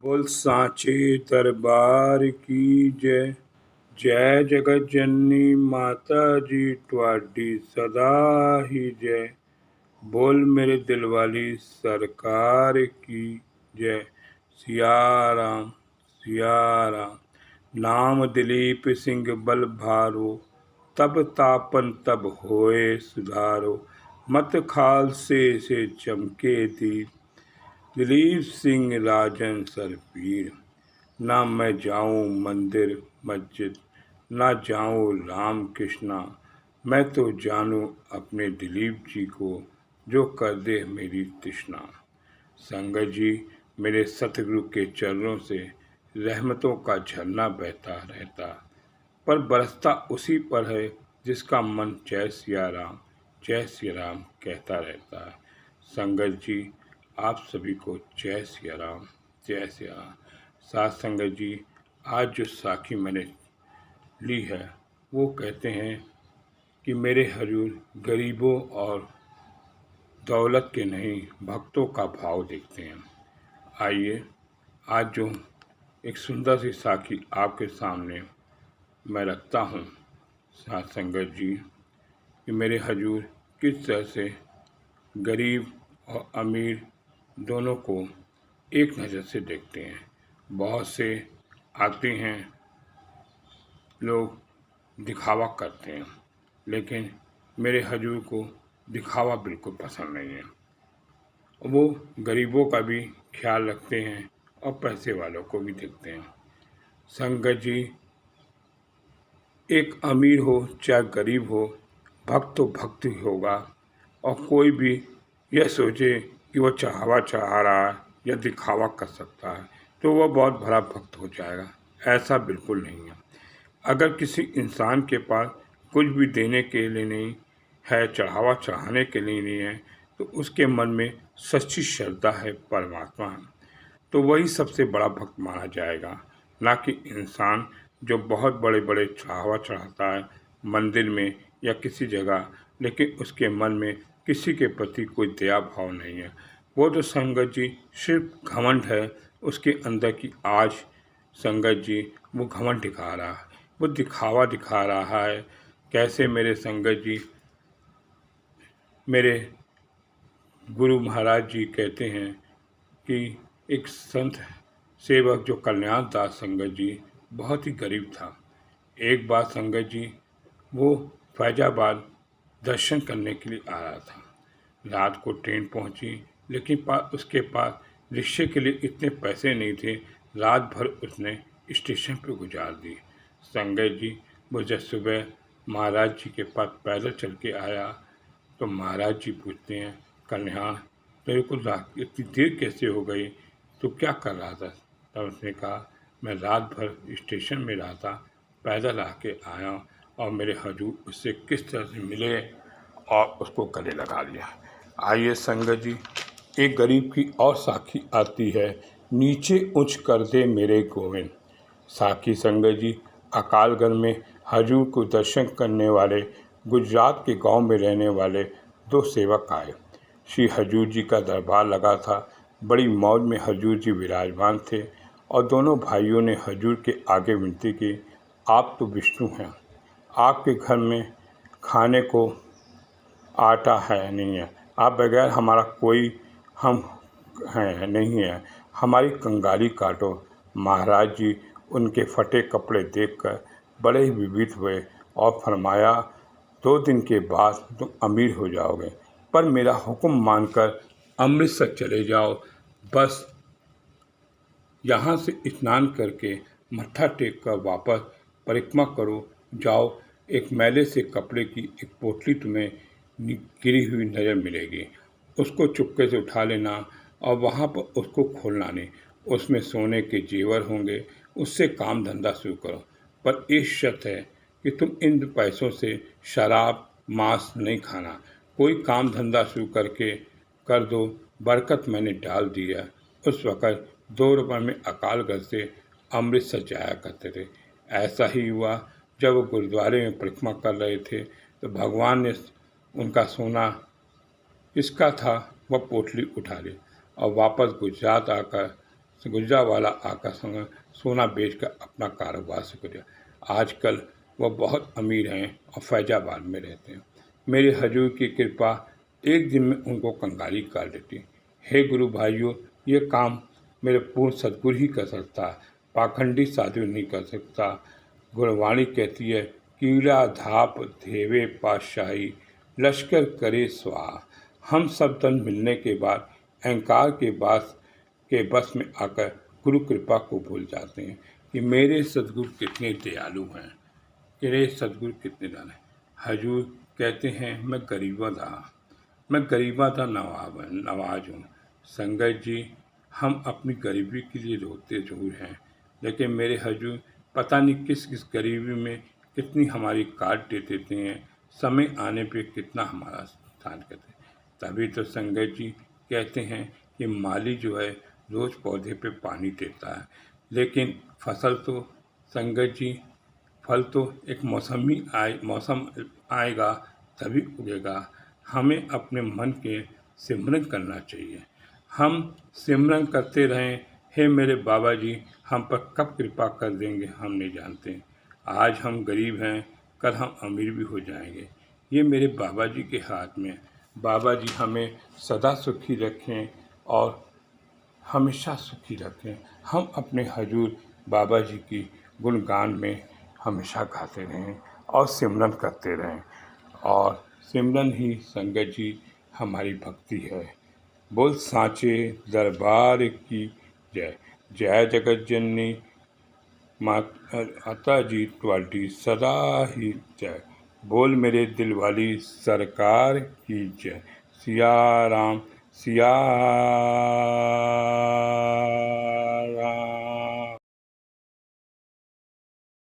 बोल सांचे दरबार की जय। जय जगत जननी माता जी ट्वाडी सदा ही जय। बोल मेरे दिल वाली सरकार की जय। सिया राम सिया राम। नाम दिलीप सिंह बल भारो, तब तापन तब होए सुधारो। मत खालसे चमके दीप, दिलीप सिंह राजन सरपीर। ना मैं जाऊं मंदिर मस्जिद, ना जाऊं राम कृष्णा, मैं तो जानूं अपने दिलीप जी को, जो कर दे मेरी तृष्णा। संगत जी, मेरे सतगुरु के चरणों से रहमतों का झरना बहता रहता, पर बरसता उसी पर है जिसका मन जय सिया राम कहता रहता है। संगत जी, आप सभी को जय सिया राम जय सिया राम। साथ संगत जी, आज जो साखी मैंने ली है वो कहते हैं कि मेरे हजूर गरीबों और दौलत के नहीं, भक्तों का भाव देखते हैं। आइए आज जो एक सुंदर सी साखी आपके सामने मैं रखता हूँ साथ संगत जी, कि मेरे हजूर किस तरह से गरीब और अमीर दोनों को एक नज़र से देखते हैं। बहुत से आते हैं लोग दिखावा करते हैं, लेकिन मेरे हजूर को दिखावा बिल्कुल पसंद नहीं है। वो गरीबों का भी ख्याल रखते हैं और पैसे वालों को भी देखते हैं। संगत जी, एक अमीर हो चाहे गरीब हो, भक्त तो भक्त ही होगा। और कोई भी यह सोचे कि वो चढ़ावा चढ़ा रहा है या दिखावा कर सकता है तो वह बहुत बड़ा भक्त हो जाएगा, ऐसा बिल्कुल नहीं है। अगर किसी इंसान के पास कुछ भी देने के लिए नहीं है, चढ़ावा चढ़ाने के लिए नहीं है, तो उसके मन में सच्ची श्रद्धा है परमात्मा है, तो वही सबसे बड़ा भक्त माना जाएगा। ना कि इंसान जो बहुत बड़े बड़े चढ़ावा चढ़ाता है मंदिर में या किसी जगह, लेकिन उसके मन में किसी के प्रति कोई दया भाव नहीं है। वो तो संगत जी सिर्फ घमंड है उसके अंदर की। आज संगत जी वो घमंड दिखा रहा है, वो दिखावा दिखा रहा है। कैसे मेरे संगत जी, मेरे गुरु महाराज जी कहते हैं कि एक संत सेवक जो कल्याण दास संगत जी बहुत ही गरीब था। एक बार संगत जी वो फैजाबाद दर्शन करने के लिए आ रहा था। रात को ट्रेन पहुंची, लेकिन उसके पास रिक्शे के लिए इतने पैसे नहीं थे। रात भर उसने स्टेशन पर गुजार दी। संगत जी, वो जब सुबह महाराज जी के पास पैदल चल के आया तो महाराज जी पूछते हैं, कल्याण तेरे को इतनी देर कैसे हो गई, तो क्या कर रहा था? तब उसने कहा, मैं रात भर स्टेशन में रहा था, पैदल आके आया और मेरे हजूर उससे किस तरह से मिले और उसको गले लगा लिया। आइए संगत जी, एक गरीब की और साखी आती है, नीचे उच्च कर दे मेरे गोविंद। साखी संगत जी, अकालगढ़ में हजूर को दर्शन करने वाले गुजरात के गांव में रहने वाले दो सेवक आए। श्री हजूर जी का दरबार लगा था। बड़ी मौज में हजूर जी विराजमान थे और दोनों भाइयों ने हजूर के आगे विनती की, आप तो विष्णु हैं, आपके घर में खाने को आटा है नहीं है, आप बगैर हमारा कोई हम हैं नहीं है, हमारी कंगाली काटो। महाराज जी उनके फटे कपड़े देखकर बड़े ही विभीत हुए और फरमाया, 2 दिन के बाद तुम अमीर हो जाओगे, पर मेरा हुक्म मानकर अमृतसर चले जाओ। बस यहाँ से स्नान करके मत्था टेक कर वापस परिक्रमा करो, जाओ। एक मैले से कपड़े की एक पोटली तुम्हें गिरी हुई नज़र मिलेगी, उसको चुपके से उठा लेना और वहाँ पर उसको खोलना नहीं। उसमें सोने के जेवर होंगे, उससे काम धंधा शुरू करो, पर एक शर्त है कि तुम इन पैसों से शराब मांस नहीं खाना। कोई काम धंधा शुरू करके कर दो, बरकत मैंने डाल दी है। उस वक़्त 2 रुपये में अकालगढ़ से अमृतसर जाया करते थे। ऐसा ही हुआ, जब वो गुरुद्वारे में परिक्रमा कर रहे थे तो भगवान ने उनका सोना किसका था वह पोटली उठा ली और वापस गुजरात आकर गुजरावाला आका संग सोना बेचकर अपना कारोबार शुरू किया। आजकल वह बहुत अमीर हैं और फैजाबाद में रहते हैं। मेरे हजूर की कृपा एक दिन में उनको कंगाली कर देती। हे गुरु भाइयों, ये काम मेरे पूर्ण सद्गुरु ही कर सकता है, पाखंडी साधु नहीं कर सकता। गुरवाणी कहती है, कीड़ा धाप धेवे पातशाही, लश्कर करे स्वाहा। हम सब धन मिलने के बाद अहंकार के बस में आकर गुरु कृपा को भूल जाते हैं कि मेरे सद्गुरु कितने दयालु हैं, मेरे सद्गुरु कितने दयालु हैं। हजूर कहते हैं, मैं गरीबा दा नवाज हूँ। संगत जी, हम अपनी गरीबी के लिए रोते जरूर हैं, लेकिन मेरे हजूर पता नहीं किस किस गरीबी में कितनी हमारी काट दे देते हैं, समय आने पे कितना हमारा स्थान करते हैं। तभी तो संगत जी कहते हैं कि माली जो है रोज़ पौधे पे पानी देता है, लेकिन फसल तो संगत जी, फल तो एक मौसम आएगा तभी उगेगा। हमें अपने मन के सिमरन करना चाहिए। हम सिमरन करते रहें। हे मेरे बाबा जी, हम पर कब कृपा कर देंगे हम नहीं जानते। आज हम गरीब हैं, कल हम अमीर भी हो जाएंगे। ये मेरे बाबा जी के हाथ में। बाबा जी हमें सदा सुखी रखें और हमेशा सुखी रखें। हम अपने हजूर बाबा जी की गुणगान में हमेशा गाते रहें और सिमरन करते रहें, और सिमरन ही संगत जी हमारी भक्ति है। बोल सांचे दरबार की जय। जय जगत जननी माता जी ट्वाल्टी सदा ही जय। बोल मेरे दिल वाली सरकार की जय। सिया राम सिया राम।